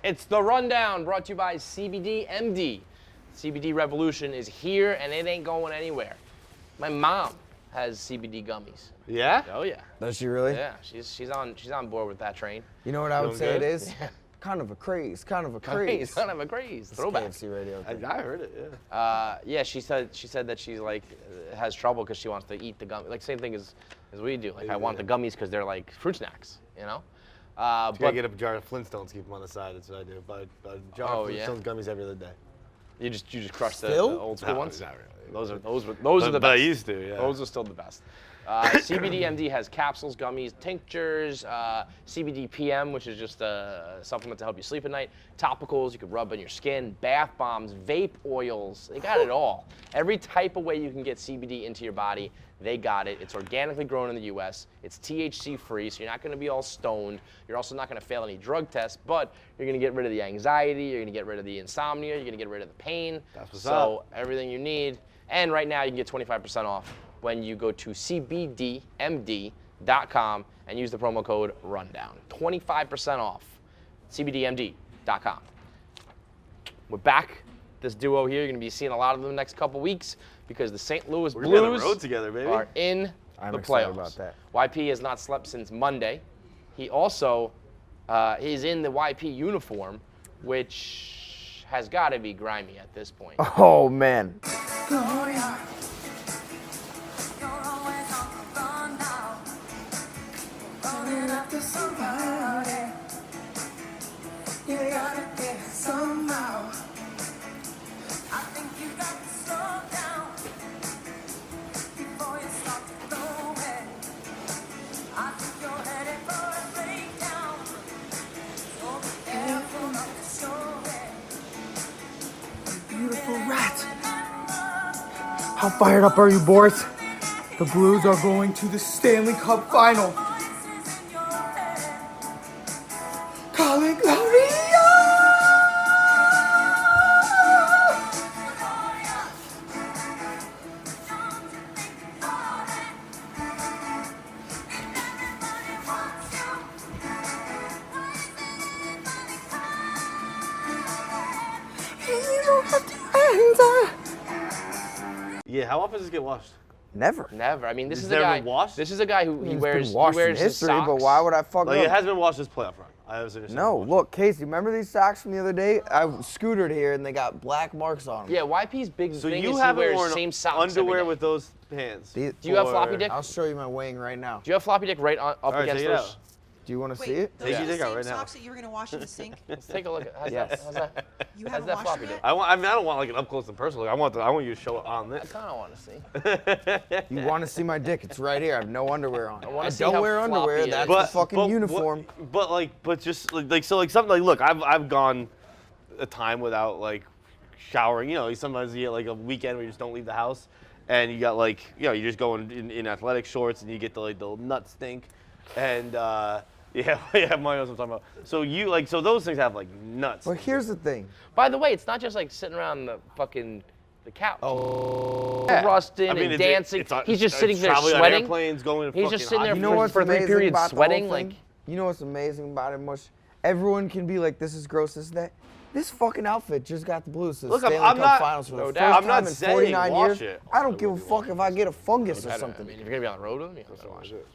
It's the Rundown, brought to you by CBD MD. CBD revolution is here, and it ain't going anywhere. My mom has CBD gummies. Yeah? Oh yeah. Does she really? Yeah, she's on board with that train. You know what I would say good? it is? Kind of a craze. Kind of a craze. Kind of a craze. It's Throwback. KFC radio. I heard it, yeah. Yeah, she said that she's like has trouble because she wants to eat the gummy. Like same thing as we do. Like I want the gummies because they're like fruit snacks, you know. You gotta get a jar of Flintstones, keep them on the side. That's what I do. Buy a jar of Flintstones gummies every other day. You just crush the Still? old school ones. Not really. Those are the best. But I used to, yeah. Those are still the best. CBD MD has capsules, gummies, tinctures, CBD PM, which is just a supplement to help you sleep at night, topicals you can rub on your skin, bath bombs, vape oils. They got it all. Every type of way you can get CBD into your body, they got it. It's organically grown in the U.S. It's THC free, so you're not going to be all stoned. You're also not going to fail any drug tests, but you're going to get rid of the anxiety. You're going to get rid of the insomnia. You're going to get rid of the pain. That's what's so everything you need. And right now you can get 25% off when you go to cbdmd.com and use the promo code RUNDOWN. 25% off. cbdmd.com. We're back. This duo here, you're going to be seeing a lot of them the next couple weeks because the St. Louis We're gonna be on Blues the road together, baby. are in I'm the excited playoffs. about that. YP has not slept since Monday. He also is in the YP uniform, which has got to be grimy at this point. Oh, man. Beautiful rat. How fired up are you, boys? The Blues are going to the Stanley Cup final. Calling Gloria! You don't have to answer. Yeah, how often does this get washed? Never. Never. I mean, this It's is a never guy. washed? This is a guy who he It's wears. been washed he wears in his history, socks. but why would I fuck Like, up? it hasn't been washed this playoff run. I was No, look, Casey, remember these socks from the other day? I scootered here and they got black marks on them. Yeah, YP's big So thing you is he haven't wears worn same socks underwear every day. with those pants? Do Do you have floppy dick? I'll show you my weighing right now. Do you have floppy dick right up All right, against take it those? out. Do you want to see Wait, it? those Take are your the dick out same right now. socks that you were gonna wash in the sink? Let's take a look. How's Yes. that? How's that? You How's haven't that washed floppy them dick? yet? I don't want like an up close and personal. I want you to show it on I this. kind of want to see. You want to see my dick? It's right here. I have no underwear on. wanna I see don't how wear floppy underwear. it is. That's the fucking uniform. But just like something like, look, I've gone a time without like showering. You know, sometimes you get like a weekend where you just don't leave the house, and you got like, you know, you just go in athletic shorts and you get the nut stink, and yeah, Mario knows what I'm talking about. So so those things have like nuts. But here's the thing. By the way, it's not just like sitting around the couch. Oh. Rusting and it's- dancing. it's on- He's just sitting there traveling on sweating. airplanes, going to He's fucking just sitting there hockey You know what's for 3 amazing periods about the sweating. whole thing? Like, You know what's amazing about it, Mush? Everyone can be like, this is gross, this is that. This fucking outfit just got the Blues to the Look, Stanley I'm Cup not- Finals for no the doubt. first I'm not time in saying 49 wash years. it. I don't give a fuck if I get a fungus or I something. mean, if you're gonna be on the road with him, you gotta watch it.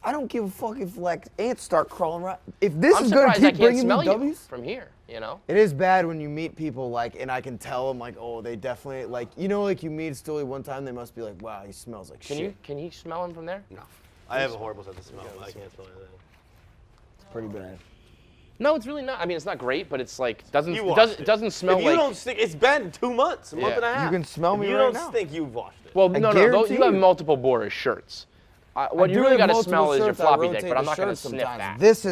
I don't give a fuck if like ants start crawling around. If this I'm is gonna surprised I keep can't bringing smell me you W's, from here. You know. it is bad when you meet people like, and I can tell them like, oh, they definitely like, you know, like you meet Stilly one time, they must be like, wow, he smells like shit. Can you smell him from there? No, I have a horrible sense of smell. I can't smell anything. It's pretty bad. No, it's really not. I mean, it's not great, but it's like doesn't You it washed doesn't, it. it doesn't smell If you like. don't stink, it's been 2 months, a month Yeah. and a half. You can smell me if you right don't now. stink, you've washed it. Well, no, guarantee you have you. multiple border shirts. What you do really have got to smell multiple is your shirts. I floppy dick, rotate but I'm the not going to shirts sniff sometimes. that. This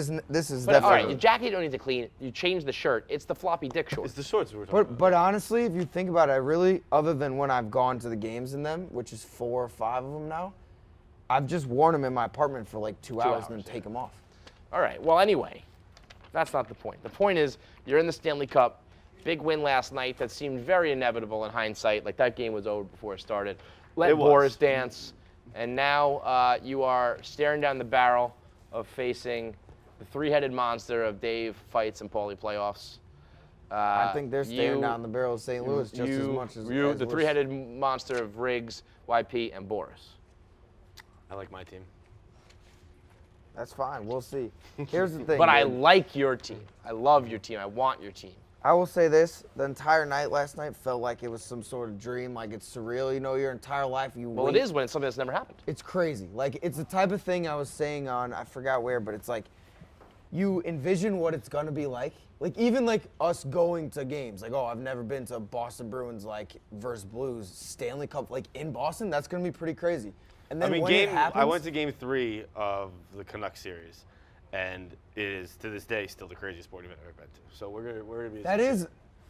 is But all right, definitely. your jacket you don't need to clean. You change the shirt. It's the floppy dick It's shorts. the shorts we were talking about. But honestly, if you think about it, I really, other than when I've gone to the games in them, which is 4 or 5 of them now, I've just worn them in my apartment for like 2 hours and then take them off. All right. Well, anyway, that's not the point. The point is you're in the Stanley Cup. Big win last night that seemed very inevitable in hindsight. Like that game was over before it started. Let It was. Boris dance. And now you are staring down the barrel of facing the three-headed monster of Dave, Feits, and Paulie playoffs. I think they're staring down the barrel of St. Louis just as much as the we're- three-headed monster of Riggs, YP, and Boris. I like my team. That's fine. We'll see. Here's the thing. But I dude. like your team. I love your team. I want your team. I will say this: the entire night last night felt like it was some sort of dream. Like it's surreal. You know, your entire life Well, it is when it's something that's never happened. It's crazy. Like it's the type of thing I was saying on I forgot where, but it's like you envision what it's gonna be like. Like even like us going to games. Like I've never been to Boston Bruins like versus Blues Stanley Cup like in Boston. That's gonna be pretty crazy. And then when it happens, I went to Game 3 of the Canucks series, and it is to this day still the craziest sporting event I've ever been to. So we're gonna be. That is.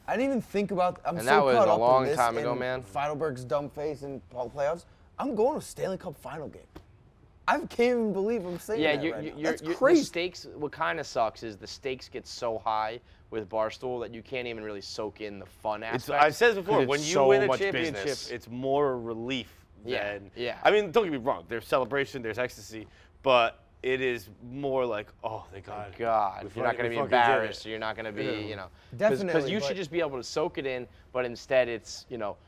I didn't even think about. I'm And so that was caught a up long in this time ago, and man. Feidelberg's dumb face and playoffs. I'm going to a Stanley Cup final game. I can't even believe I'm saying Yeah, that right now. That's the crazy. stakes. What kind of sucks is the stakes get so high with Barstool that you can't even really soak in the fun aspect. I've said this 'cause before. it's When you so win a much championship, business. it's more relief Yeah, than. yeah. I mean, don't get me wrong. There's celebration, there's ecstasy, but it is more like, oh, thank God. God, We you're not fucking- going to be we fucking did it. embarrassed. Or you're not going to be, you know, Definitely, because you but- should just be able to soak it in. But instead, it's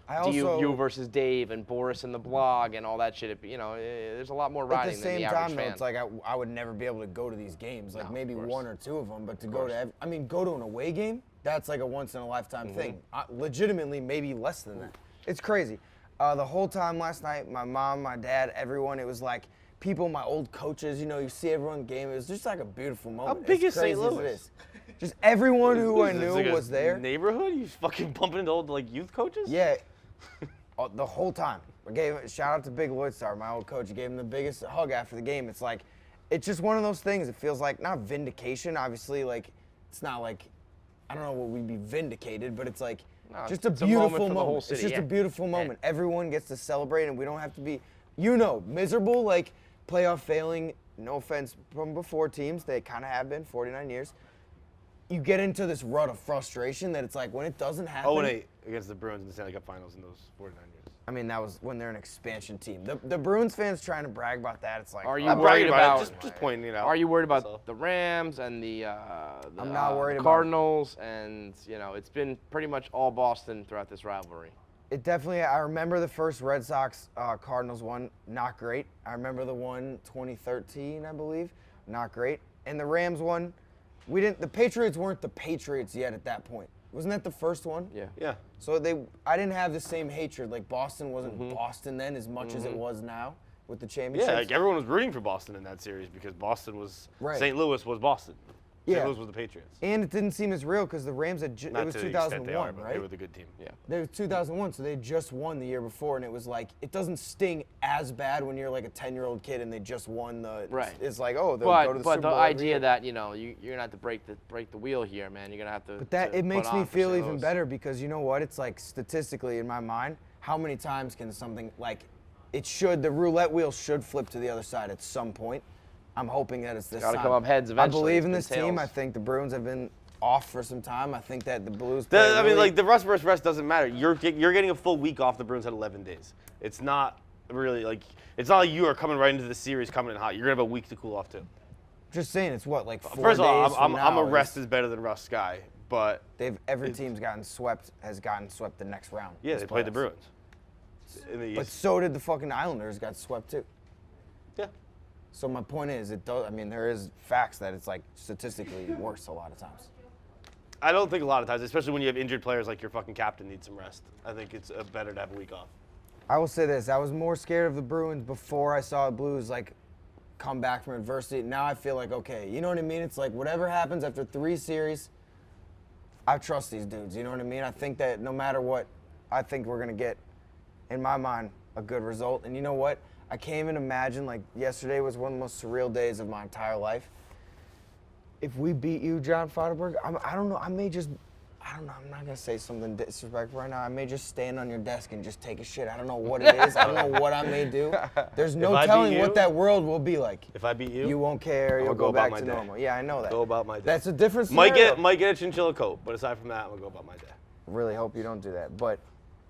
I you also- versus Dave and Boris and the blog and all that shit. There's a lot more At riding the than same the average time, though, fan. it's like I would never be able to go to these games. Like No, maybe of course. one or two of them, but to go course. to, go to an away game, that's like a once in a lifetime thing. Legitimately, maybe less than that. It's crazy. The whole time last night, my mom, my dad, everyone, it was like people, my old coaches. You see everyone game. It was just like a beautiful moment. big As is St. crazy as it Louis? is. Just everyone who I Is this knew like a was there. Neighborhood? You fucking bumping into old youth coaches? Yeah, the whole time. Shout out to Big Lloydstar, my old coach. He gave him the biggest hug after the game. It's like, it's just one of those things. It feels like not vindication, obviously. Like it's not like, I don't know what we'd be vindicated, but it's like No, just a it's a moment beautiful for the whole moment. city, It's just yeah. a beautiful moment. Everyone gets to celebrate, and we don't have to be, miserable. Like playoff failing. No offense from before teams, they kind of have been 49 years. You get into this rut of frustration that it's like when it doesn't happen. 0-8 against the Bruins in the Stanley Cup Finals in those 49 years. I mean, that was when they're an expansion team. The Bruins fans trying to brag about that. It's like, Are you I'm worried bragging about about? it, just pointing it out. Are you worried That's all. about the Rams and the I'm not worried about it. Cardinals? And it's been pretty much all Boston throughout this rivalry. It definitely. I remember the first Red Sox Cardinals one, not great. I remember the one 2013, I believe, not great. And the Rams one, we didn't. The Patriots weren't the Patriots yet at that point. Wasn't that the first one? Yeah. Yeah. So I didn't have the same hatred. Like Boston wasn't Boston then as much as it was now with the championships. Yeah, like everyone was rooting for Boston in that series because Boston was Right. St. Louis was Boston. Yeah. St. Louis was the Patriots. And it didn't seem as real because the Rams had. It Not was to the extent 2001, they are, but right? they were the good team. Yeah. They was 2001, so they just won the year before, and it was like it doesn't sting as bad when you're like a 10-year-old kid and they just won the. Right. It's like they'll go to the But Super the Bowl every idea year. that you're gonna have to break the wheel here, man. You're gonna have to. But that to it makes put me on for feel St. even Louis. better because you know what? It's like statistically in my mind, how many times can something like the roulette wheel should flip to the other side at some point. I'm hoping that it's this Gotta time. come up heads eventually. I believe It's in been this team. tails. I think the Bruins have been off for some time. I think that the Blues. play I mean, really- like the rust versus rest doesn't matter. You're getting a full week off. The Bruins had 11 days. It's not really like you are coming right into the series coming in hot. You're gonna have a week to cool off too. Just saying, it's what like 4 First of all, days I'm from a now rest is- is better than rust guy, but Every team's has gotten swept the next round. yeah, this they played the playoffs. Bruins. In the But East. so did the fucking Islanders got swept too. Yeah. So my point is, it does. I mean, there is facts that it's like statistically worse a lot of times. I don't think a lot of times, especially when you have injured players like your fucking captain needs some rest. I think it's better to have a week off. I will say this: I was more scared of the Bruins before I saw the Blues like come back from adversity. Now I feel like okay, you know what I mean? It's like whatever happens after 3 series, I trust these dudes. You know what I mean? I think that no matter what, I think we're gonna get, in my mind, a good result. And you know what? I can't even imagine. Like yesterday was one of the most surreal days of my entire life. If we beat you, John Feidelberg, I don't know. I don't know. I'm not gonna say something disrespectful right now. I may just stand on your desk and just take a shit. I don't know what it is. I don't know what I may do. There's no If I beat telling you- what that world will be like. If I beat you, You won't care. I'll You'll go go about back my to day. normal. Yeah, I know that. go about my day. That's a different might scenario. get a chinchilla coat, but aside from that, I'm gonna go about my day. Really hope you don't do that. But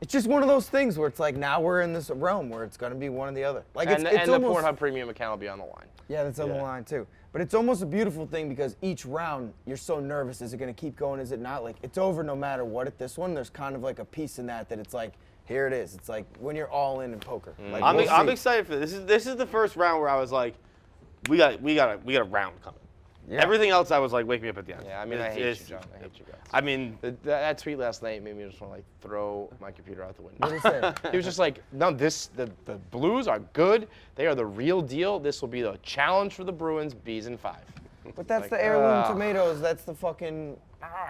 It's just one of those things where it's like now we're in this realm where it's going to be one or the other. Like And, it's and the almost, Pornhub Premium account will be on the line. Yeah, that's on the Yeah. line too. But it's almost a beautiful thing because each round you're so nervous. Is it going to keep going? Is it not? Like it's over no matter what. At this one, there's kind of like a piece in that it's like here it is. It's like when you're all in poker. Like, we'll I'm see. excited for this. This is the first round where I was like, we got a round coming. Yeah. Everything else I was like, wake me up at the end. Yeah, I mean, I hate you, John. I hate you guys. I mean, That tweet last night made me just want to like throw my computer out the window. What did he say? He was just like, no, the Blues are good. They are the real deal. This will be the challenge for the Bruins, B's in 5. But that's Like, the heirloom tomatoes. That's the fucking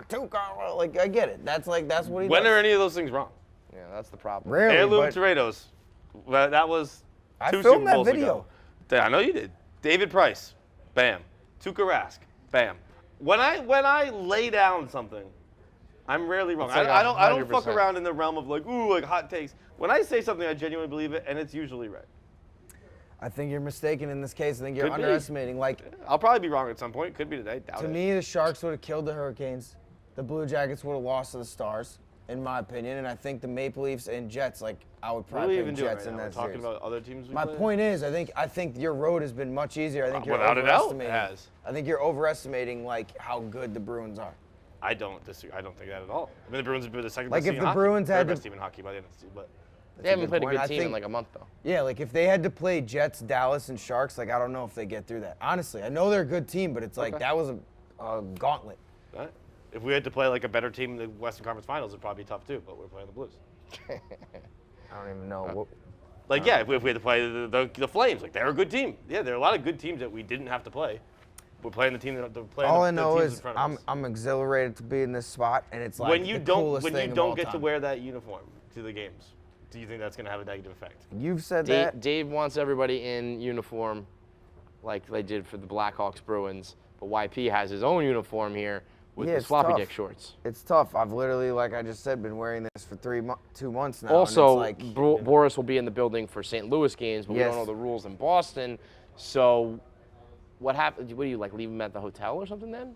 Tuca. Like I get it. That's what he when does. are any of those things wrong? Yeah, that's the problem. Rarely, Heirloom but tomatoes. Well, that was I 2 filmed Super that Bowls video. ago. Yeah, I know you did. David Price, bam. Tuukka Rask, bam. When I lay down something, I'm rarely wrong. It's like I don't fuck 100%. around in the realm of like, ooh, like hot takes. When I say something, I genuinely believe it, and it's usually right. I think you're mistaken in this case. I think you're Could be. underestimating. Like I'll probably be wrong at some point. Could be today. Doubt to it. me, the Sharks would have killed the Hurricanes. The Blue Jackets would have lost to the Stars, in my opinion. And I think the Maple Leafs and Jets, like I would what are probably we pick even doing Jets right in now? We're that talking series. about other teams. We My play? point is, I think your road has been much easier. I think you're Without a doubt, it overestimating. has. I think you're overestimating like how good the Bruins are. I don't disagree. I don't think that at all. I mean, the Bruins have been the second Like, best if team the in hockey. Bruins Third had best to- team in hockey by the end of the season, but They haven't good played a point. good I team in think- like a month, though. Yeah, like if they had to play Jets, Dallas, and Sharks, like I don't know if they get through that. Honestly, I know they're a good team, but it's like that was a gauntlet. right? If we had to play like a better team in the Western Conference Finals, it'd probably be tough too. But we're playing the Blues. I don't even know. What, Like, yeah, if we had to play the Flames, like they're a good team. Yeah, there are a lot of good teams that we didn't have to play. We're playing the team that they're playing. all the, I know the teams is in front of us. I'm exhilarated to be in this spot, and it's like when you the don't coolest thing of all get to time. wear that uniform to the games, do you think that's going to have a negative effect? You've said Dave, that. Dave wants everybody in uniform, like they did for the Blackhawks Bruins. But YP has his own uniform here with Yeah, his it's floppy tough. dick shorts. It's tough. I've literally, like I just said, been wearing this for 2 months now. Also, and it's like, Boris will be in the building for St. Louis games, but we Yes. don't know the rules in Boston. So, what happened? What do you like? Leave him at the hotel or something then?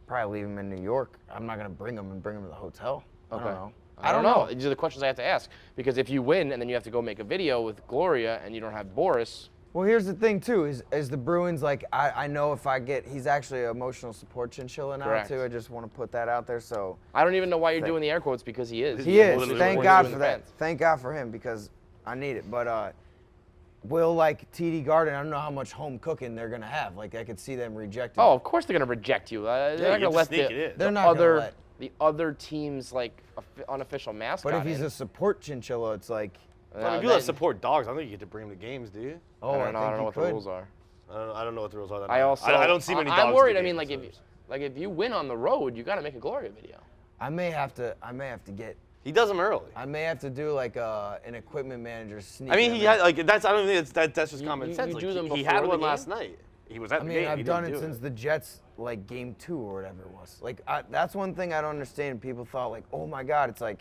probably leave him in New York. I'm not gonna bring him to the hotel. I don't know. I don't know. These are the questions I have to ask because if you win and then you have to go make a video with Gloria and you don't have Boris. Well, here's the thing too: is the Bruins like I know if I get he's actually an emotional support chinchilla now Correct. too. I just want to put that out there. So I don't even know why you're doing the air quotes because he is. he is. literally Thank what God he's for doing that. in the Thank God for him because I need it. But will like TD Garden? I don't know how much home cooking they're gonna have. Like I could see them rejecting. Oh, of course they're gonna reject you. They're you not have gonna to let sneak it the, in. They're the not gonna other let- the other team's like unofficial mascot. But if he's in. a support chinchilla, it's like I mean, people then- that support dogs, I don't think you get to bring them to games, do you? oh, I don't know. I don't know think what he the could. rules are. I don't know what the rules are. I also I don't see many dogs. I'm worried. at I the mean, games, like if you win on the road, you got to make a Gloria video. I may have to get. he does them early. I may have to do like an equipment manager sneak. I mean, them he in. had like that's. I don't think that's just You- common you- sense. you Like, do them he before had the one game? last night. He was at I the mean, game. He I've done didn't it do since the Jets like game 2 or whatever it was. Like that's one thing I don't understand. People thought like, oh my God, it's like,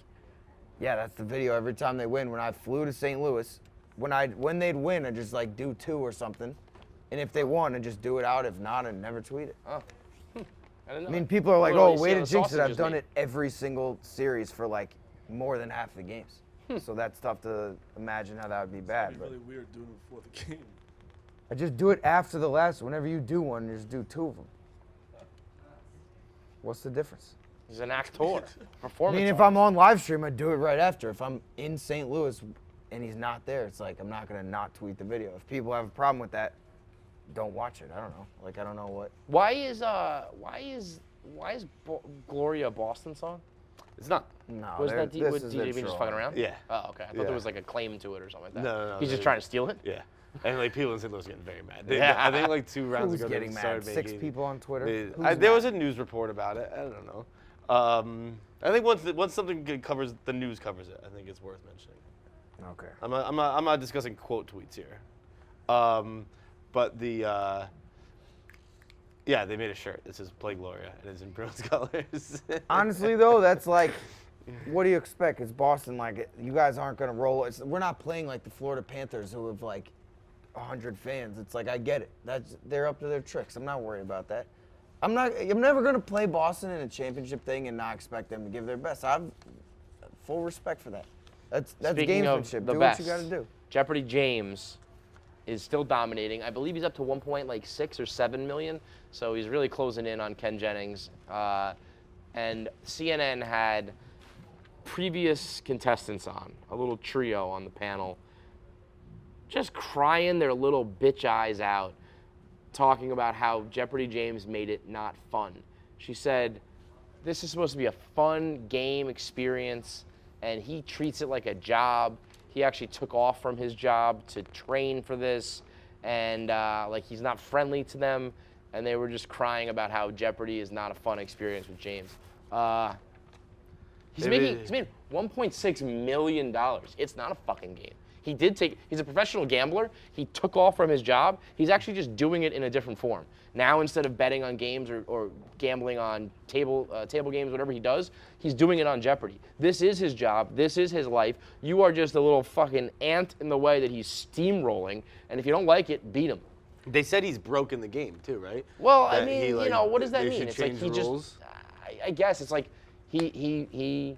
yeah, that's the video every time they win. When I flew to St. Louis, when they'd win, I just like do 2 or something, and if they won, I just do it out. If not, I never tweet it. Oh, I didn't know. I mean, that. people are like, Well, oh, you see way how to the jinx it. sausage I've is done made. it every single series for like more than half the games. So that's tough to imagine how that would be bad. It'd But be really weird doing it before the game. I just do it after the last. Whenever you do one, you just do 2 of them. What's the difference? He's an actor. I Performance. mean, if I'm on live stream, I do it right after. If I'm in St. Louis and he's not there, it's like I'm not gonna not tweet the video. If people have a problem with that, don't watch it. I don't know. Like I don't know what. why is Gloria a Boston song? It's not. No, Was they're- that this was is DJ their being just troll. fucking around? Yeah. Oh, okay. I thought Yeah. there was like a claim to it or something like that. No. He's just they- trying to steal it. Yeah. And like people in St. Louis getting very mad. Yeah. I think like 2 rounds Who's ago getting they mad? started 6 making, people on Twitter. Who's there mad? was a news report about it. I don't know. I think once something good covers the news covers it, I think it's worth mentioning. Okay. I'm not discussing quote tweets here, but the yeah, they made a shirt that says "Play Gloria" and it's in Bruins colors. Honestly, though, that's like, what do you expect? It's Boston. Like, you guys aren't gonna roll. We're not playing like the Florida Panthers, who have like 100 fans. It's like I get it. They're up to their tricks. I'm not worried about that. I'm never gonna play Boston in a championship thing and not expect them to give their best. I've full respect for that. That's Speaking of gamesmanship. the Do best, what you got to do. Jeopardy James is still dominating. I believe he's up to 1.6 or 7 million, so he's really closing in on Ken Jennings. And CNN had previous contestants on, a little trio on the panel, just crying their little bitch eyes out, talking about how Jeopardy James made it not fun. She said, this is supposed to be a fun game experience, and he treats it like a job. He actually took off from his job to train for this, and like he's not friendly to them, and they were just crying about how Jeopardy is not a fun experience with James. He's made $1.6 million. It's not a fucking game. He's a professional gambler. He took off from his job. He's actually just doing it in a different form. Now, instead of betting on games or gambling on table games, whatever he does, he's doing it on Jeopardy. This is his job. This is his life. You are just a little fucking ant in the way that he's steamrolling. And if you don't like it, beat him. They said he's broken the game too, right? Well, That I mean, he, like, what does that they mean? should It's like change he the just, rules. I guess it's like he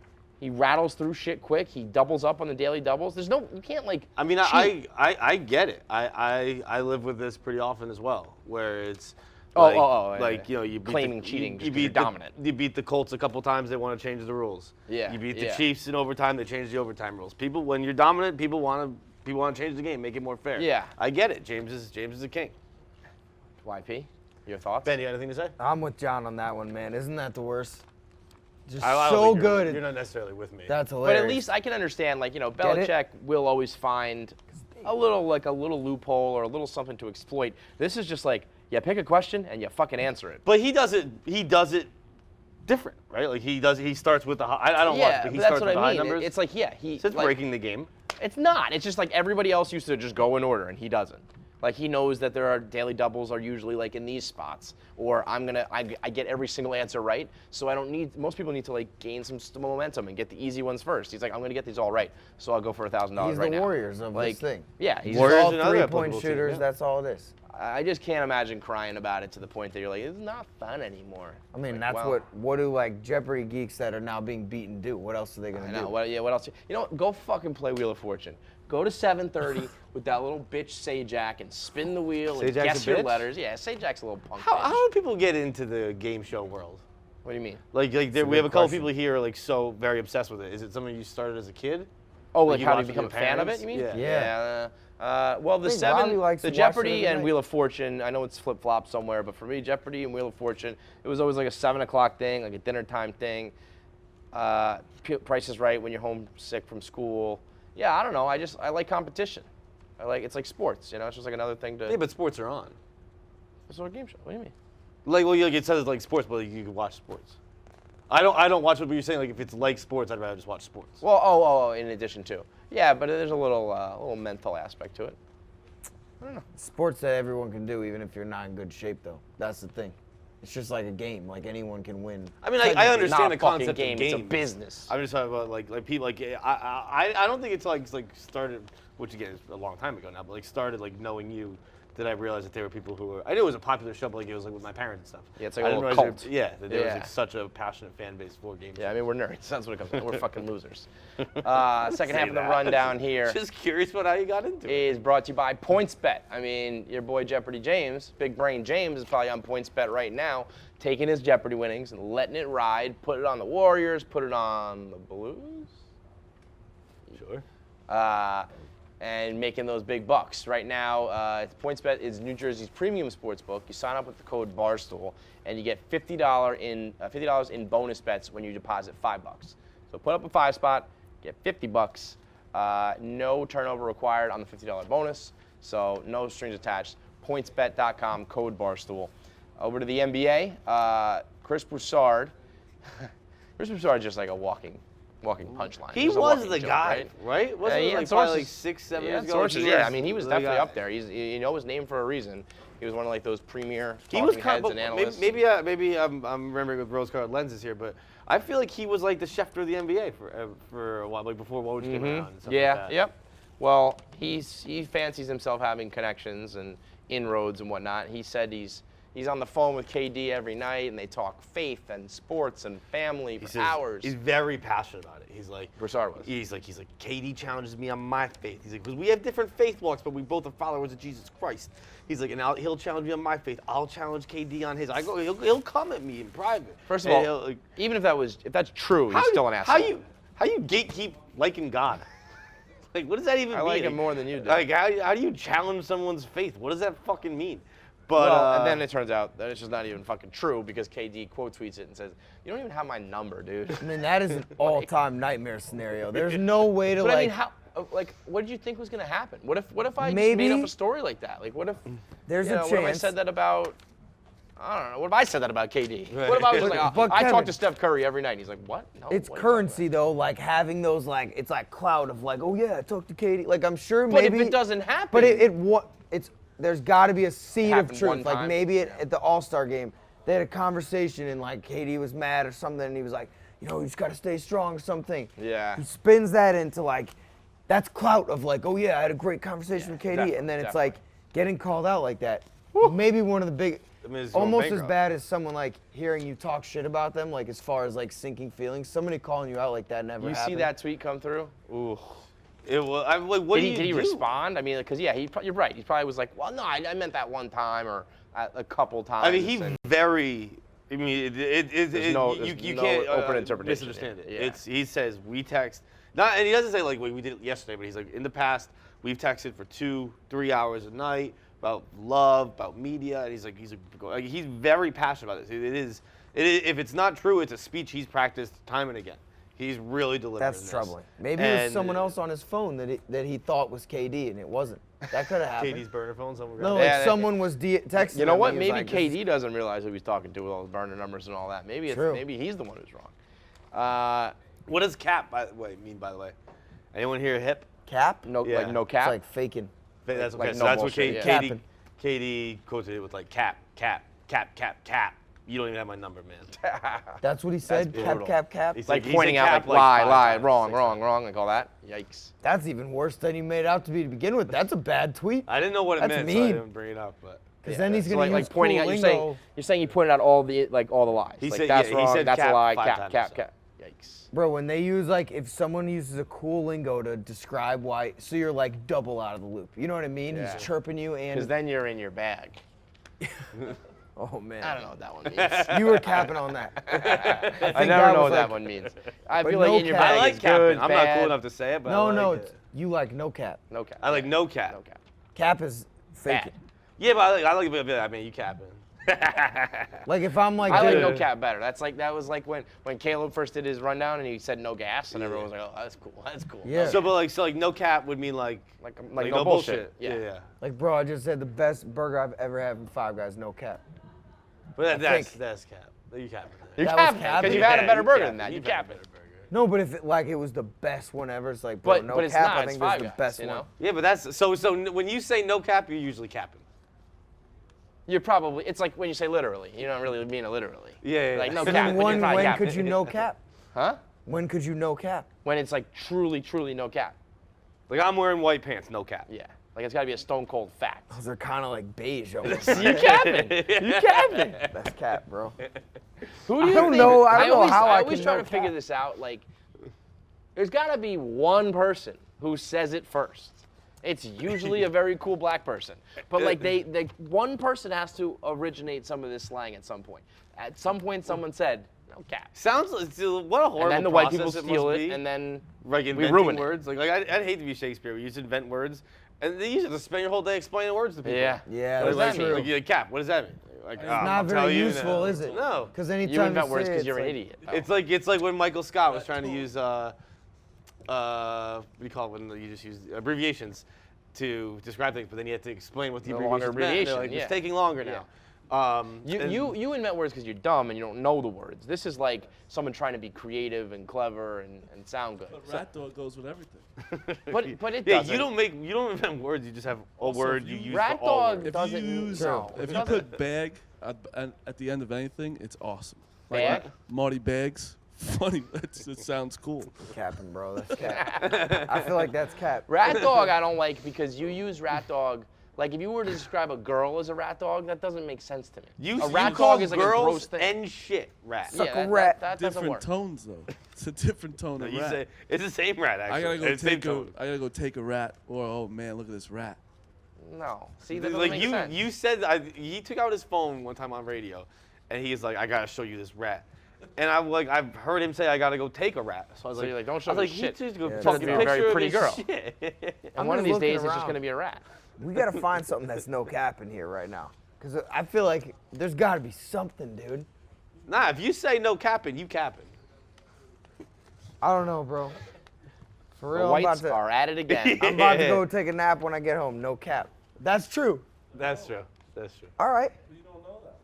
rattles through shit quick. He doubles up on the daily doubles. You can't like. I mean, cheat. I get it. I live with this pretty often as well, where it's like, you beat claiming cheating just 'cause you're dominant. You beat the Colts a couple times, they want to change the rules. Yeah, You beat the yeah. Chiefs in overtime, they change the overtime rules. People, when you're dominant, people want to change the game, make it more fair. Yeah. I get it. James is the king. YP, your thoughts? Ben, you got anything to say? I'm with John on that one, man. Isn't that the worst? Just I don't so think you're- good. You're not necessarily with me. That's But hilarious. at least I can understand, like, it? Belichick will always find a little loophole or a little something to exploit. This is just like, you pick a question and you fucking answer it. But he does it different, right? Like he starts with the high. I don't watch, but he that's starts what with the I high mean. numbers. It's like, So it's breaking the game. It's not. It's just like everybody else used to just go in order, and he doesn't. Like, he knows that there are daily doubles are usually like in these spots, or I get every single answer right, so I don't need. Most people need to like gain some momentum and get the easy ones first. He's like, I'm gonna get these all right, so I'll go for $1,000 He's right now. the Warriors of like, this thing. Yeah, he's Warriors all and other three-point applicable shooters. teams, yeah. That's all it is. I just can't imagine crying about it to the point that you're like, it's not fun anymore. I mean, Like, that's wow. what do like Jeopardy geeks that are now being beaten do? What else are they gonna I do? know. What else? You know what? Go fucking play Wheel of Fortune. Go to 7:30 with that little bitch Sajak and spin the wheel and Sajak's guess a your bitch? letters. Yeah, Sajak's a little punk How bitch. do people get into the game show world? What do you mean? Like we good have a couple question. people here like so very obsessed with it. Is it something you started as a kid? Oh, Like like you how do watch you with become a your fan of it? parents? You mean? Yeah. Yeah. Well, the I think Robbie likes the watching Jeopardy it every and night. Wheel of Fortune. I know it's flip flop somewhere, but for me, Jeopardy and Wheel of Fortune, it was always like a 7 o'clock thing, like a dinner time thing. Price is Right when you're homesick from school. Yeah, I don't know. I like competition. It's like sports. It's just like another thing to. Yeah, but sports are on. It's a game show. What do you mean? Like it says it's like sports, but you can watch sports. I don't watch what you're saying. Like if it's like sports, I'd rather just watch sports. Well, in addition to. Yeah, but there's a little mental aspect to it. I don't know. Sports that everyone can do, even if you're not in good shape, though. That's the thing. It's just like a game. Like anyone can win. I mean, I Not understand a the fucking concept game, of games. it's a business. I'm just talking about like people like I don't think it's like started, which again is a long time ago now, but like started like knowing you. Did I realize that there were people who were? I knew it was a popular show, but like it was like with my parents and stuff. Yeah, it's like I a didn't little realize cult. that there was Yeah. like such a passionate fan base for games. Yeah, I mean, we're nerds. That's what it comes down to. We're fucking losers. Second half of the that. rundown here Just curious about how you got into it. is brought to you by PointsBet. I mean, your boy Jeopardy James, Big Brain James, is probably on PointsBet right now, taking his Jeopardy winnings and letting it ride. Put it on the Warriors, put it on the Blues. Sure. And making those big bucks. Right now, PointsBet is New Jersey's premium sports book. You sign up with the code Barstool, and you get $50 in bonus bets when you deposit $5. So put up a 5 spot, get $50. No turnover required on the $50 bonus, so no strings attached. PointsBet.com, code Barstool. Over to the NBA, Chris Broussard. Chris Broussard is just like a walking punchline. He Just a was walking the joke, guy, right? Wasn't he it had like probably like sources. 6, 7 He years had ago? sources, yeah. I mean, he was the definitely guy. up there. You know his name for a reason. He was one of like those premier He talking was heads kind of, and analysts. maybe I'm remembering with rose-colored lenses here, but I feel like he was like the Schefter of the NBA for a while, like before Woj came around. And stuff Yeah, like that. yep. Well, he fancies himself having connections and inroads and whatnot. He said he's He's on the phone with KD every night, and they talk faith and sports and family for hours. He's very passionate about it. He's like, Broussard was. He's like, KD challenges me on my faith. He's like, because we have different faith walks, but we both are followers of Jesus Christ. He's like, and he'll challenge me on my faith. I'll challenge KD on his. He'll come at me in private. First of all, even if that's true, he's still an asshole. How you gatekeep liking God? Like, what does that even mean? I like him more than you do. Like, how do you challenge someone's faith? What does that fucking mean? But well, and then it turns out that it's just not even fucking true because KD quote tweets it and says, "You don't even have my number, dude." I mean, that is an all-time nightmare scenario. There's no way to But like. I mean, how? Like, what did you think was gonna happen? What if I just made up a story like that? Like, what if? There's a chance. What if I said that about? I don't know. What if I said that about KD? Right. What if I was like, I Kevin, talk to Steph Curry every night, and he's like, what? No. It's what currency though, like having those like it's like cloud of like, oh yeah, I talked to Katie. Like I'm sure But maybe. if it doesn't happen. But it's there's got to be a seed of happened truth. one Like time. maybe at the All-Star game, they had a conversation and like Katie was mad or something, and he was like, you just got to stay strong or something. Yeah. He spins that into like, that's clout of like, oh yeah, I had a great conversation with Katie, definitely, and then it's definitely. like getting called out like that. Maybe one of the big. I mean, it's going Almost as bankrupt. bad as someone like hearing you talk shit about them, like as far as like sinking feelings. Somebody calling you out like that never You happened. see that tweet come through? Ooh. it was. I'm like, what Did he do? respond? I mean, because you're right. He probably was like, well, no, I meant that one time or a couple times. I mean, he and- very. I mean, There's no you no can't open interpretation. misunderstand it. Yeah. He says we text, not, and he doesn't say like we did it yesterday, but he's like in the past we've texted for 2-3 hours a night about love, about media, and he's very passionate about this. If it's not true, it's a speech he's practiced time and again. He's really delivering. That's troubling. Maybe it was someone else on his phone that he thought was KD and it wasn't. That could have happened. KD's burner phone, someone No, grabbed like it. Yeah, someone was texting. You know him what? and he was Maybe like, this KD doesn't realize who he's talking to with all the burner numbers and all that. Maybe True. maybe he's the one who's wrong. What does cap, by the way, mean? By the way, anyone here hip? Cap? No, Yeah. like no cap. It's like faking. That's okay. Like So no that's bullshit, what yeah. Katie quoted it with like cap. You don't even have my number, man. That's what he said. That's Cap, brutal. cap, cap. He's like He pointing said out, cap like like five lie, times, wrong, 6 wrong, like all that. Yikes. That's even worse than you made it out to be to begin with. That's a bad tweet. I didn't know what it That's meant, so I mean. didn't bring it up. But Because then he's So gonna use like pointing cool out. lingo. You're saying he pointed out all the lies. He like said- that's yeah, he wrong. said That's a cap lie. 5 Cap. times, so. Yikes. Bro, when they use like if someone uses a cool lingo to describe why, so you're like double out of the loop. You know what I mean? Yeah. He's chirping you Because and. then you're in your bag. Oh man. I don't know what that one means. You were capping on that. I never know what that one means. I But feel like no in your cap. bag I like is capping. good, I'm bad. not cool enough to say it, but No, I no, like it's, it. you like no cap. No cap. I like no cap. No cap. Cap is faking. Bad. Yeah, but I like a bit. I mean, you capping. Like if I'm like, I like dude, no cap better. That was like when Caleb first did his rundown and he said no gas and everyone was like, oh, that's cool. That's cool. Yeah. So like no cap would mean like no bullshit. Yeah. Yeah. like bro, I just said the best burger I've ever had from Five Guys, no cap. But think- that's cap. You capping. You're That was capping capping? because you've had a better you burger capping. than that. You You've had a capping. better burger. No, but if it was the best one ever, it's like, bro, But no but it's cap. not. I It's think Five this is Guys, the best you one. know. Yeah, but that's so when you say no cap, you're usually capping. You're probably. It's like when you say literally. You don't really mean it literally. Yeah. Like no So cap. then but you're when probably capping. could you no cap? Huh? When could you no cap? When it's like truly no cap. Like I'm wearing white pants, no cap. Yeah. Like it's got to be a stone cold fact. Those are kind of like beige. Almost. You capping. You capping. That's cap, bro. Who do you don't think? know- I don't know always, how I always can try no to figure cap. this out. Like, there's got to be one person who says it first. It's usually a very cool black person, but like they one person has to originate some of this slang at some point. At some point, someone said no cap, Sounds what a horrible and then the white people process it steal must it, be. and then like we inventing ruin it. words. Like I'd hate to be Shakespeare. We used to invent words, and then you used to spend your whole day explaining words to people. Yeah. Yeah, What does that's that mean? true. Like, you're like, cap. What does that mean? Like, It's I'll not tell very you useful, now. is it? No. Because anytime you invent words because because you're an idiot. It's like when Michael Scott was trying to use what do you call it when you just use abbreviations to describe things, but then you have to explain what the No longer abbreviations meant. They're abbreviation, like, yeah. it's taking longer now. You invent words because you're dumb and you don't know the words. This is like someone trying to be creative and clever and sound good. But rat dog goes with everything. But it Yeah, doesn't. you don't invent words. You just have a Also, word if you you- use Rat for all dog words. If doesn't you use, no, if it you doesn't. put bag at the end of anything, it's awesome. Bag? Marty Bags, funny. It sounds cool. capping, bro. That's cap. I feel like that's cap. Rat dog I don't like because you use rat dog Like if you were to describe a girl as a rat dog, that doesn't make sense to me. You a rat call dog is like a girls gross thing. and shit rat. Suck yeah, a rat. that doesn't Different work. tones though. It's a different tone No, of you rat. say it's the same rat actually. I gotta go It's the same take tone. I gotta go take a rat. Or oh man, look at this rat. No, see that doesn't Like make you, sense. you said he took out his phone one time on radio, and he's like, "I gotta show you this rat," and I've heard him say, "I gotta go take a rat." So I was So like, you're like, "Don't show I was me like, shit." "He just go Yeah, fucking that's a very picture of pretty this girl. shit." and one of just these days, looking it's just around. gonna be a rat. We gotta find something that's no cap in here right now, because I feel like there's gotta be something, dude. Nah, if you say no capping, you capping. I don't know, bro. For The real, I'm about whites to, are at it again. I'm about to go take a nap when I get home. No cap. That's true. That's true. That's true. All right.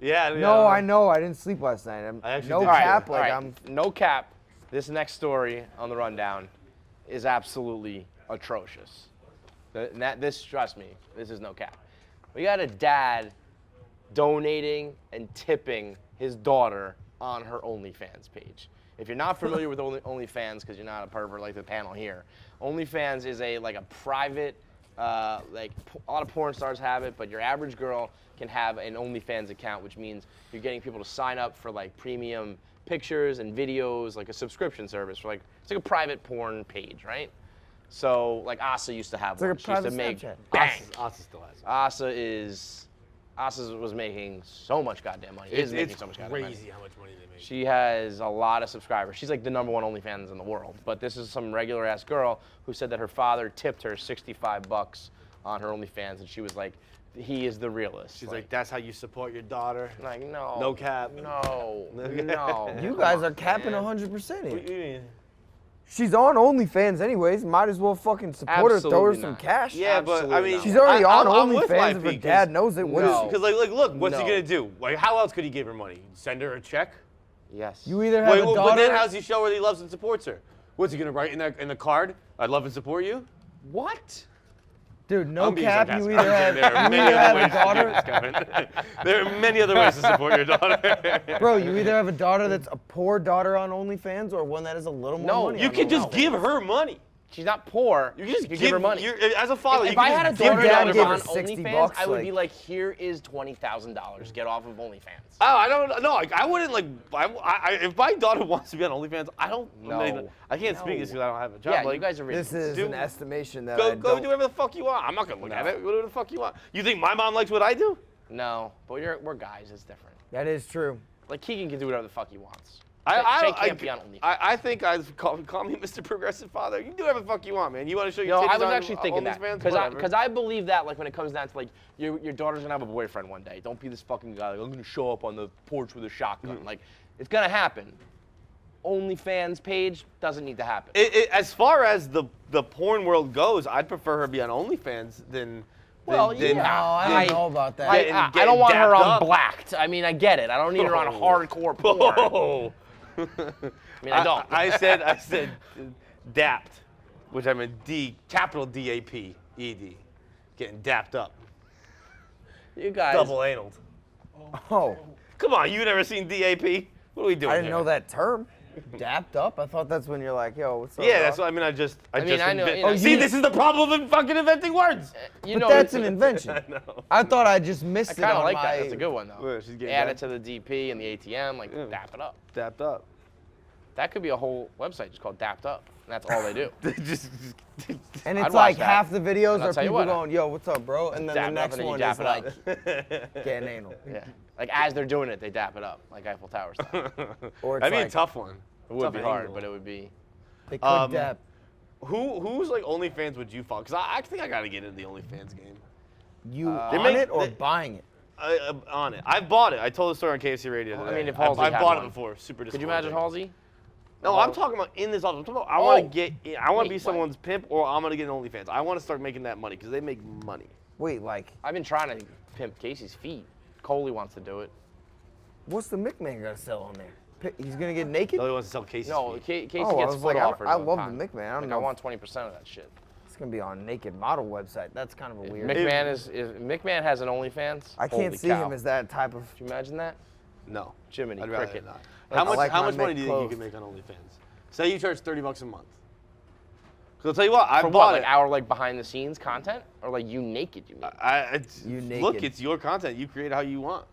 Yeah. No, I know. I didn't sleep last night. I actually No did. cap. All Like right. I'm. No cap. This next story on the rundown is absolutely atrocious. Trust me, this is no cap. We got a dad donating and tipping his daughter on her OnlyFans page. If you're not familiar with OnlyFans, because you're not a pervert like the panel here, OnlyFans is a private, a lot of porn stars have it, but your average girl can have an OnlyFans account, which means you're getting people to sign up for like premium pictures and videos, like a subscription service for it's like a private porn page, right? So like Asa used to have like one. a She used to private make Snapchat. bang. Asa still has it. Asa was making so much goddamn money. Is making so much goddamn money. crazy how much money they make. She has a lot of subscribers. She's like the #1 OnlyFans in the world. But this is some regular ass girl who said that her father tipped her $65 on her OnlyFans, and she was like, "He is the realist." She's like, "That's how you support your daughter." like no, No cap. no, No no. You Come guys on, are capping man. 100% What do here. you mean? She's on OnlyFans anyways. Might as well fucking support her. Throw her Absolutely some not. cash. Yeah, but I Absolutely mean, not. She's already on I'm with my OnlyFans. If her fee, dad knows it, what is? No. Because like, look, what's he No. gonna do? Like, how else could he give her money? Send her a check? Yes. You either have Wait, a but daughter. then how's he show her that he loves and supports her? What's he gonna write in the card? I love and support you. What? Dude, no I'm being cap. sarcastic. You either have, There are you many either have other a ways to do daughter. this, Kevin. There are many other ways to support your daughter. Bro, you either have a daughter that's a poor daughter on OnlyFans or one that is a little more No, money. You on can just OnlyFans. give her money. She's not poor. You can just give her money. As a father, If you can I had a just give daughter your dad that daughter was gave on her $60 OnlyFans, I would like- be like, here is $20,000. Get off of OnlyFans. Oh, I don't know. Like, I wouldn't like. If my daughter wants to be on OnlyFans, I don't. No. I can't speak this because I don't have a job. Yeah, like, you guys are This ridiculous. is Do- an estimation that I go don't. do whatever the fuck you want. I'm not gonna look at No. it. Whatever the fuck you want. You think my mom likes what I do? No, but we're guys. It's different. That is true. Like Keegan can do whatever the fuck he wants. I Shay can't be on OnlyFans. I think I call me Mr. Progressive Father. You can do whatever the fuck you want, man. You want to show your No, titties I was on actually thinking that OnlyFans? because Whatever. I believe that like when it comes down to like your daughter's gonna have a boyfriend one day. Don't be this fucking guy like I'm gonna show up on the porch with a shotgun. Like it's gonna happen. OnlyFans page doesn't need to happen. As far as the porn world goes, I'd prefer her be on OnlyFans than. Well, than- No, yeah. I don't know about that. Like, getting- I getting don't want her dapped on up. Blacked. I mean, I get it. I don't need her on Oh. hardcore porn. Oh. I mean, I don't. I said dapped, which I meant capital D-A-P-E-D, getting dapped up, You guys. double anal. Oh, Come on, you never seen DAP? What are we doing? I didn't here? know that term. Dapped up. I thought that's when you're like, yo, what's up? Yeah, dog? that's what I mean. I just I know, you know, See, you- this is the problem of fucking inventing words. You But know, that's an invention. I know. I thought I just missed I it kind of on like my. that. That's a good one though. Where she's getting Add dapped? it to the DP and the ATM, like Yeah. dap it up. Dapped up. That could be a whole website just called Dapped Up. And that's all they do. just And I'd it's watch like that. half the videos And I'll are tell you people what, going, yo, what's up, bro? And then Dap the it up next and then you one dap is it like, up. getting anal. Yeah. Like as they're doing it, they dap it up, like Eiffel Tower style. Or it's That'd be like, a tough one. It would Tough be hard, angle. but it would be. they could Um, dap. Who's like OnlyFans would you follow? Because I think I got to get into the OnlyFans game. You They on make- it or they- buying it? On it. I bought it. I told the story on KFC Radio. I today. mean, if Halsey I've had bought one. it before. Super Could you imagine disappointing. Halsey? No, I'm talking about in this office. I'm talking about, I want to get. I want to Wait, be what? someone's pimp, or I'm gonna get an OnlyFans. I want to start making that money because they make money. Wait, like, I've been trying to pimp Casey's feet. Coley wants to do it. what's the McMahon gonna sell on there? He's gonna get naked? No, he wants to sell Casey's No, feet. Casey Oh, I gets was foot like, offers. I all the love time. the McMahon. I don't Like, know I if- want 20% of that shit. It's gonna be on naked model website. That's kind of a weird. McMahon has an OnlyFans. I can't Holy see cow. him as that type of. Could you imagine that? No, Jiminy I'd rather Cricket. not. Like, I like how my much money Mick do you think you clothes. can make on OnlyFans? Say you charge $30 a month. I'll tell you what, I For bought what? it. Like our like behind the scenes content, or like you naked? You mean? Look, it's your content. You create how you want.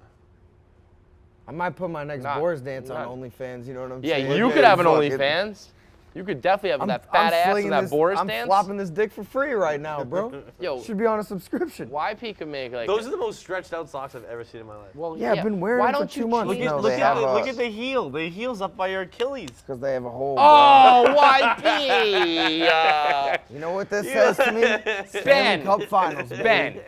I might put my next Not- Boris dance not- on OnlyFans. You know what I'm Yeah, saying? you Look could at have an fucking- OnlyFans. You could definitely have that fat ass flinging and that this- Boris I'm dance. flopping this dick for free right now, bro. Yo. Should be on a subscription. YP could make like. Those are the most stretched out socks I've ever seen in my life. Well, Yeah, I've been wearing Why them for don't you 2 months change- now. Look They at have look us. at the heel. The heel's up by your Achilles. Because they have a hole. Oh, YP! You know what this says to me? Stanley Ben. Cup Finals. Ben.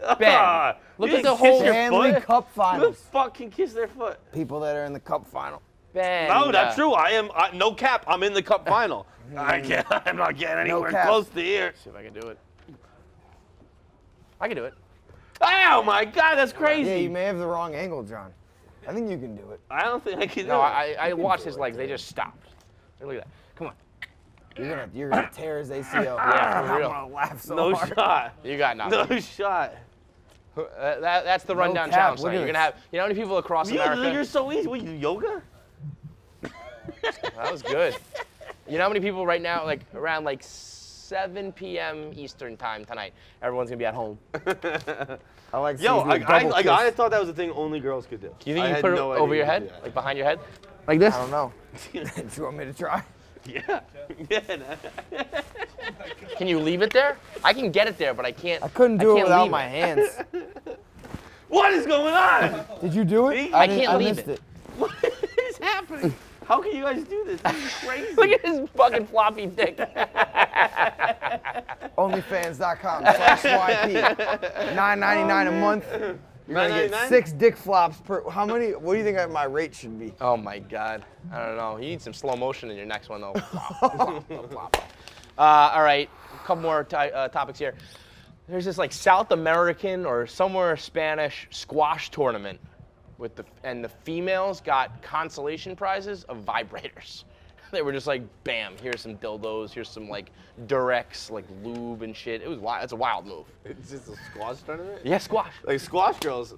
Ah, Ben. Look you at the kiss whole your Stanley foot? Cup Who the Finals. fuck can kiss their foot? People that are in the Cup Final. Ben. No, that's true. I am no cap. I'm in the cup final. I can't. I'm not getting No anywhere cap. close to here. See if I can do it. I can do it. Oh my God, that's crazy. Yeah, you may have the wrong angle, John. I think you can do it. I don't think I can. No, do it. I watched his legs. They just stopped. Look at that. Come on. You're gonna tear his ACL. Yeah, for real. I'm gonna laugh so No hard. shot. You got nothing. No shot. That's the rundown cap. challenge. Look Tonight. at You're gonna have. You know how many people across America? You're so easy. What, you do yoga? That was good. You know how many people right now, like around like 7 p.m. Eastern time tonight, everyone's gonna be at home. I like Yo, seeing you I double I kiss. thought that was a thing only girls could do. You think I you had put it no over idea your you head, could do that. like behind your head, like this? I don't know. Do you want me to try? Yeah. Yeah. Can you leave it there? I can get it there, but I can't. I couldn't do it can't without leave my it. hands. What is going on? Did you do it? See? I didn't- can't leave missed it. What is happening? How can you guys do this? This is crazy. Look at his fucking floppy dick. Onlyfans.com/YP. $9.99 a month. You're gonna get $9.99? 6 dick flops per. How many? What do you think my rate should be? Oh my God. I don't know. You need some slow motion in your next one though. Flop, flop, flop. All right, a couple more topics here. There's this like South American or somewhere Spanish squash tournament with the females got consolation prizes of vibrators. They were just like, bam, here's some dildos, here's some like Durex, like lube and shit. It was wild. It's a wild move. It's just a squash tournament? Yeah, squash. Like squash girls,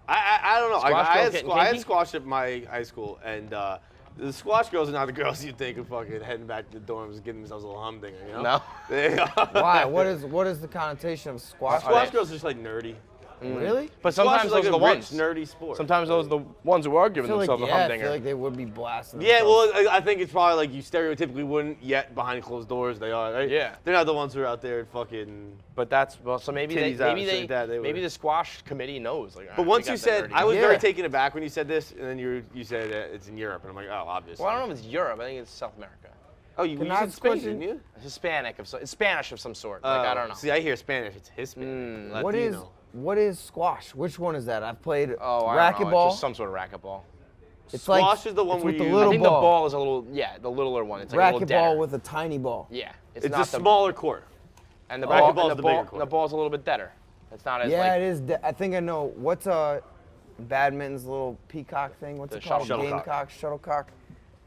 I don't know. Squash I girls had getting I had kinky? squash at my high school, and the squash girls are not the girls you think of fucking heading back to the dorms, getting themselves a little humdinger, you know? No. They are. Why? What is the connotation of squash? Squash girls are just like nerdy. Really? But Squash sometimes is like those are a the rich, ones. nerdy sport. Sometimes those are the ones who are giving I feel like, themselves a yeah, I humdinger. feel like they would be blasting. Yeah, themselves. well, I think it's probably like you stereotypically wouldn't, yet behind closed doors they are, right? Yeah. They're not the ones who are out there fucking. But that's so maybe Titties out and maybe shit like that, they maybe would. the squash committee knows. Like, But once you said, I was Yeah. very taken aback when you said this, and then you said it's in Europe, and I'm like, oh, obviously. Well, I don't know if it's Europe. I think it's South America. Oh, you Can I said Spain, question- didn't you? It's Hispanic it's Spanish of some sort. Like I don't know. See, I hear Spanish. It's Hispanic. Latino. What is squash? Which one is that? I've played I don't know. racquetball. It's just some sort of racquetball. It's Squash is the one it's where with the you- I little think ball. the ball is a little the littler one. It's like a little Racquetball deader. with a tiny ball. Yeah, It's not a the smaller court. and the racquetball's ball, the bigger and court. the ball's a little bit deader. It's not as Yeah, like it is. I think I know. What's badminton's little peacock thing? What's The it called? shuttlecock. Gamecock, shuttlecock.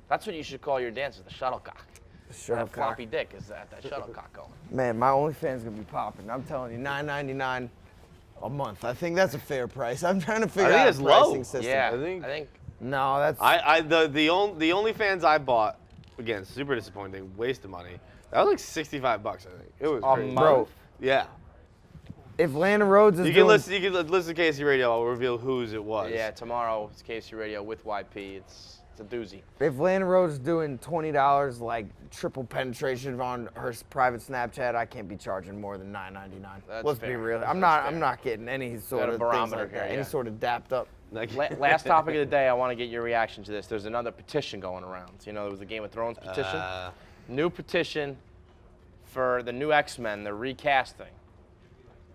that's what you should call your dancer, the shuttlecock. That Shuttlecock. floppy dick is that shuttlecock going. Man, my OnlyFans gonna be popping. I'm telling you, $9.99 a month. I think that's a fair price. I'm trying to figure think out it's a low. pricing system. Yeah, I think- No, that's. The OnlyFans I bought, again, super disappointing, waste of money. That was like $65, I think. It was crazy. Bro, Yeah. if Landon Rhodes is You doing, can listen to KC Radio. I'll reveal whose it was. Yeah, tomorrow it's KC Radio with YP. It's a doozy. if Landon Rhodes is doing $20 like triple penetration on her private Snapchat, I can't be charging more than $9.99. That's Let's be fair. real. That's I'm not. fair. I'm not getting any sort Got a of things barometer like that. here, Any yeah. sort of dapped up. Like, Last topic of the day, I want to get your reaction to this. There's another petition going around. You know, there was the Game of Thrones petition. New petition for the new X-Men. They're recasting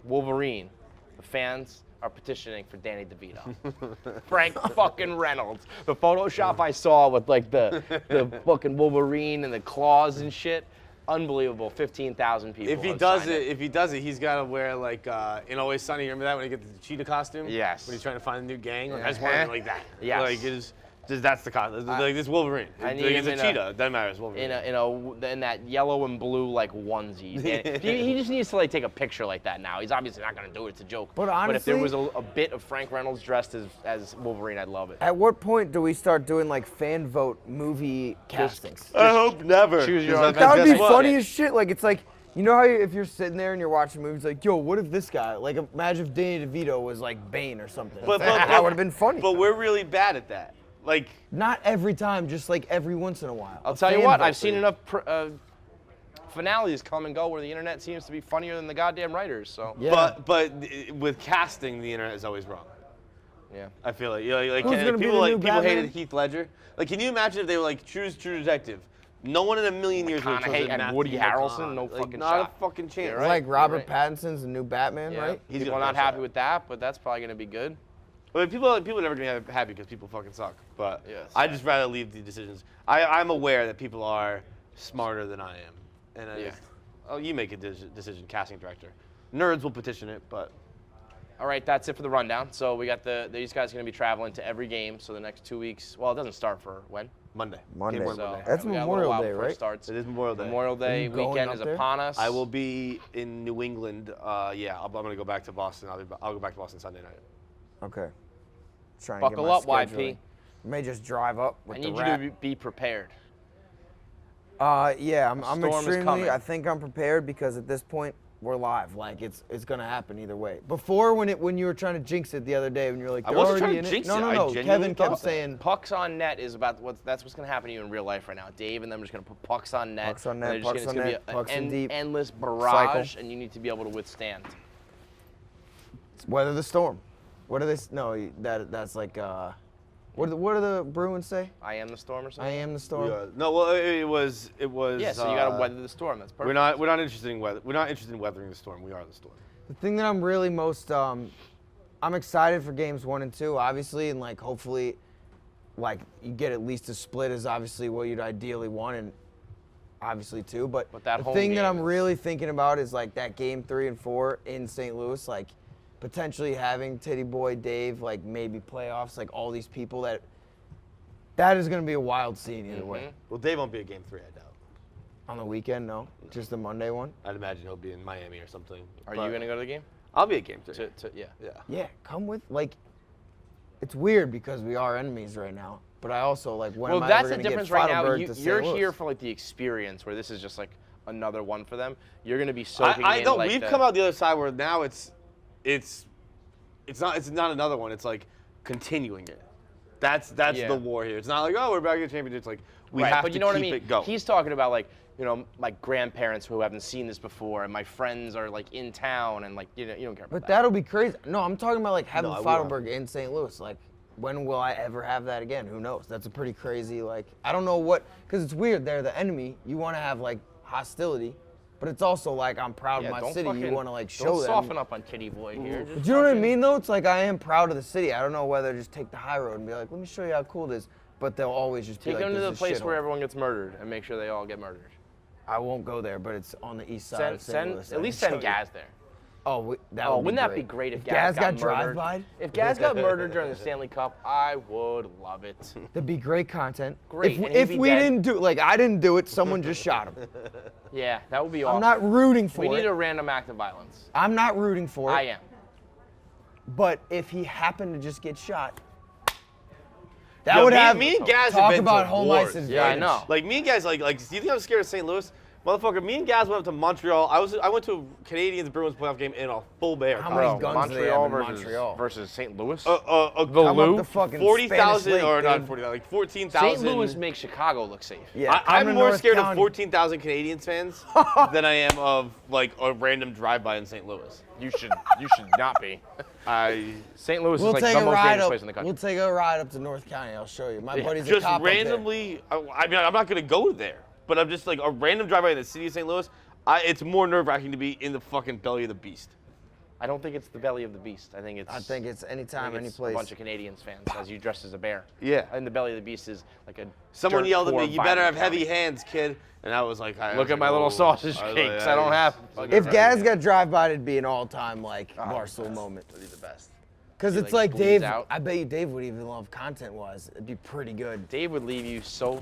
Wolverine. The fans are petitioning for Danny DeVito. Frank fucking Reynolds. The Photoshop I saw with like the fucking Wolverine and the claws and shit. Unbelievable. 15,000 people. If he have does signed it, he's got to wear like in Always Sunny. Remember that when he gets the cheetah costume? Yes. When he's trying to find a new gang. Like, I just Uh-huh. want it like that. Yes. Like That's the concept. Like this Wolverine. I need It's him a in cheetah. It doesn't matter. It's Wolverine. in that yellow and blue like onesie. He just needs to like take a picture like that now. He's obviously not gonna do it. It's a joke. But if there was honestly- a bit of Frank Reynolds dressed as Wolverine, I'd love it. At what point do we start doing like fan vote movie castings? I hope never. choose your 'Cause own That would be guess what? funny as shit. Like, it's like, you know how if you're sitting there and you're watching movies, like, yo, what if this guy, like, imagine if Danny DeVito was like Bane or something. That would have been funny. But we're really bad at that. Like, Not every time, just like every once in a while. I'll tell you what, I've seen enough finales come and go where the internet seems to be funnier than the goddamn writers. So Yeah. but with casting, the internet is always wrong. yeah. I feel like, you know, like, Who's gonna be people the new people hated Batman? Heath Ledger. Like, can you imagine if they were like True Detective? No one in a million years would have McConaughey chosen and Matthew Woody McConaughey. Harrelson, no Like, fucking not shot. a fucking chance. You're It's right. like Robert right. Pattinson's the new Batman, Yeah. right? He's People gonna are not crush happy that. with that, but that's probably gonna be good. I mean, people are never gonna be happy because people fucking suck. But Yes. I just rather leave the decisions. I'm aware that people are smarter than I am, and Yeah. you make a decision, casting director. Nerds will petition it, but All right, that's it for the rundown. So we got these guys are gonna be traveling to every game. So the next 2 weeks. Well, it doesn't start for when. Monday. Monday. Game one So Monday. That's we got a little Memorial while Day, before it right? starts. It is Memorial Day. Memorial Day you going weekend up is there? upon us. I will be in New England. Yeah, I'm gonna go back to Boston. I'll go back to Boston Sunday night. Okay. Trying Buckle to get up, my YP. scheduling. May just drive up with I the need rat. you to be prepared. Yeah, I'm storm is extremely. coming. I think I'm prepared because at this point we're live. Like it's gonna happen either way. Before when you were trying to jinx it the other day when you were like, I they're wasn't already trying to in jinx it. No, it. no, I no. genuinely Kevin kept thought that. saying Pucks on net is about that's what's gonna happen to you in real life right now. Dave and them are just gonna put pucks on net. Pucks on and net, they're just pucks gonna, on it's net, gonna pucks be in an deep. endless barrage, Cycle. and you need to be able to withstand. weather the storm. What do they? No, that's like. What do the Bruins say? I am the storm or I something. am the storm. Yeah. No, well, it was. Yeah, so you gotta weather the storm. That's perfect. We're not interested in weather. We're not interested in weathering the storm. We are the storm. The thing that I'm really most I'm excited for games 1 and 2, obviously, and like hopefully, like you get at least a split is obviously what you'd ideally want, and obviously 2. But that the home thing that game I'm is- really thinking about is like that game 3 and 4 in St. Louis, like potentially having Titty Boy, Dave, like maybe playoffs, like all these people that is going to be a wild scene either way. Well, Dave won't be at Game 3, I doubt. On the weekend, no, just the Monday one. I'd imagine he'll be in Miami or something. Are But you gonna go to the game? I'll be at Game 3. Yeah. Yeah. Yeah, come with like. It's weird because we are enemies right now, but I also like when Well, am I that's ever the gonna get difference right now. Feidelberg to St. You're Louis? here for like the experience, where this is just like another one for them. You're gonna be soaking I in. know like we've the, come out the other side where now it's not another one. It's like continuing it. That's Yeah. the war here. It's not like, oh, we're back at the championship. It's like we right, have but to you know keep what I mean? it going. He's talking about like, my grandparents who haven't seen this before, and my friends are like in town, and like, you don't care about But that. that'll be crazy. No, I'm talking about like having No, I will. Feidelberg in St. Louis. Like, when will I ever have that again? Who knows? That's a pretty crazy. Like, I don't know what, because it's weird. They're the enemy. You want to have like hostility, but it's also like I'm proud Yeah, of my don't city. You fucking- want to like show don't them. soften up on Titty Boy here. But Just you know what I fucking- mean, though? It's like I am proud of the city. I don't know whether to just take the high road and be like, let me show you how cool it is. But they'll always just be Take like, them to this the is place shithole. where everyone gets murdered and make sure they all get murdered. I won't go there, but it's on the east side of St. Louis. At least send Gaz there. Oh, that Oh, would wouldn't be that great. be great if Gaz got murdered? drive-by? If Gaz got murdered during the Stanley Cup, I would love it. That'd be great content. Great, and he'd If be we dead. didn't do, like I didn't do it, someone just shot him. Yeah, that would be awesome. I'm not rooting for We need it. a random act of violence. I'm not rooting for it. I am. But if he happened to just get shot, that Yo, would me, have me and Gaz talk have been about to home wars. ice advantage. Yeah, I know. Like me and Gaz, like, do you think I'm scared of St. Louis? Motherfucker, me and Gaz went up to Montreal. I went to a Canadiens Bruins playoff game in a full bear. How car. many Bro, guns do they have in versus, Montreal? versus St. Louis. The Come up Lou, the fucking 40,000 Spanish or Lake, not dude. 40,000, like 14,000. St. Louis makes Chicago look safe. Yeah, I'm come to more North scared of County. 14,000 Canadiens fans than I am of like a random drive-by in St. Louis. You should not be. St. Louis We'll is like take the a most ride dangerous up. place in the country. We'll take a ride up to North County. I'll show you. My buddy's a Just cop randomly, I mean, I'm not gonna go there, but I'm just like a random drive-by in the city of St. Louis. It's more nerve-wracking to be in the fucking belly of the beast. I don't think it's the belly of the beast. I think it's. up there. I think it's anytime, any it's place. a bunch of Canadians fans as you dressed as a bear. Yeah. And the belly of the beast is like a. Someone dirt yelled at me, poor "You better have violent heavy county." hands, kid." And I was like, Look at my little sausage cakes. I don't have. If Gaz got drive-by, it'd be an all-time like Barstool moment. That'd be the best. Because He, it's like bleeds Dave. out. I bet you Dave would even love content-wise. It'd be pretty good. Dave would leave you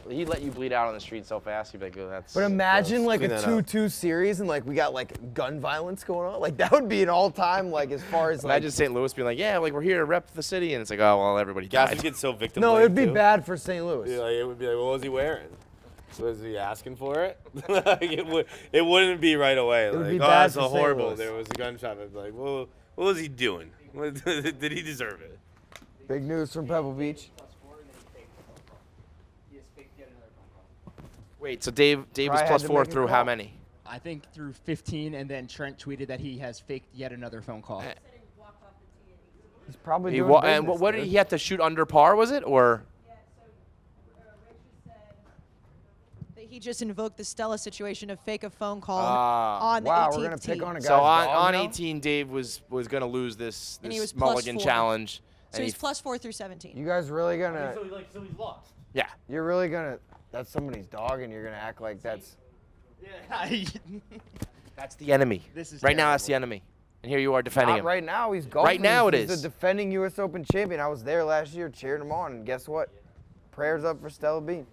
he'd let you bleed out on the street so fast. He'd be like, oh, that's. But imagine like a clean that up. 2-2 series and like we got like gun violence going on. Like that would be an all-time like as far as like. Imagine St. Louis being like, yeah, like we're here to rep the city, and it's like, oh well, everybody Guys died. would get so victim. No, it'd be too. bad for St. Louis. Yeah, like, it would be like, what was he wearing? Was he asking for it? Like, it wouldn't be right away. would Like, be oh, bad that's for so St. horrible. Louis. There was a gunshot. I'd be like, well, what was he doing? Did he deserve it? Big news from Pebble Beach. Wait, so Dave was Probably had plus to 4 make a through how call. many? I think through 15, and then Trent tweeted that he has faked yet another phone call. He's probably He doing wa- business, and what did dude. he have to shoot under par? Was it or? He just invoked the Stella situation of fake a phone call Ah. on the Wow, 18th we're gonna pick tee. on a guy. So on dog now? 18, Dave was going to lose this And he was plus mulligan 4. challenge. So and he's he- plus 4 through 17. You guys really gonna? So he's lost. yeah. You're really gonna? That's somebody's dog, and you're gonna act like that's. That's the enemy. This is right now, terrible. that's the enemy. And here you are defending Not him. right now. He's golfing. Right now it he's is. the defending U.S. Open champion. I was there last year cheering him on, and guess what? Prayers up for Stella Bean.